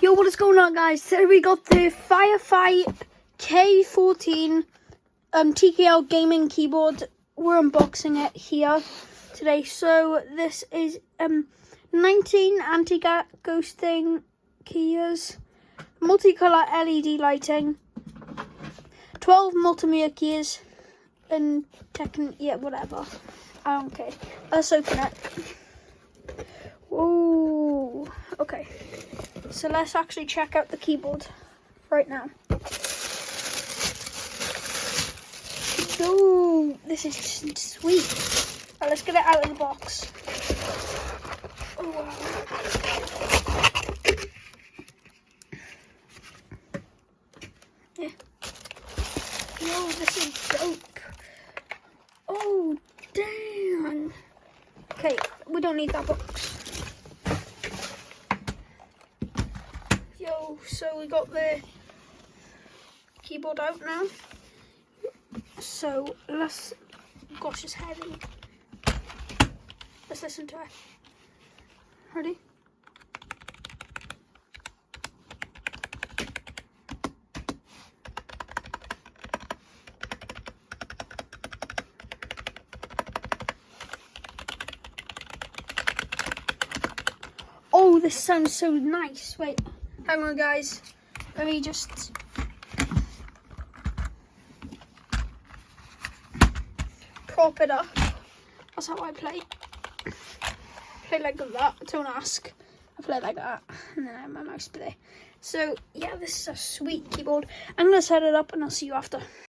Yo, what is going on, guys? Today we got the Firefight k14 TKL gaming keyboard. We're unboxing it here today. So this is 19 anti-ghosting keys, multicolor LED lighting, 12 multimedia keys, and whatever. I don't care. Let's open it. Whoa. Okay. So let's actually check out the keyboard right now. Oh, this is sweet. Right, let's get it out of the box. Oh, wow. Yeah. Yo, this is dope. Oh, damn. Okay, we don't need that box. Yo, so we got the keyboard out now. So let's, gosh, it's heavy. Let's listen to it. Ready? Oh, this sounds so nice. Wait. Hang on, guys. Let me just prop it up. That's how I play. Play like that. Don't ask. I play like that, and then I have my mouse play. So yeah, this is a sweet keyboard. I'm gonna set it up, and I'll see you after.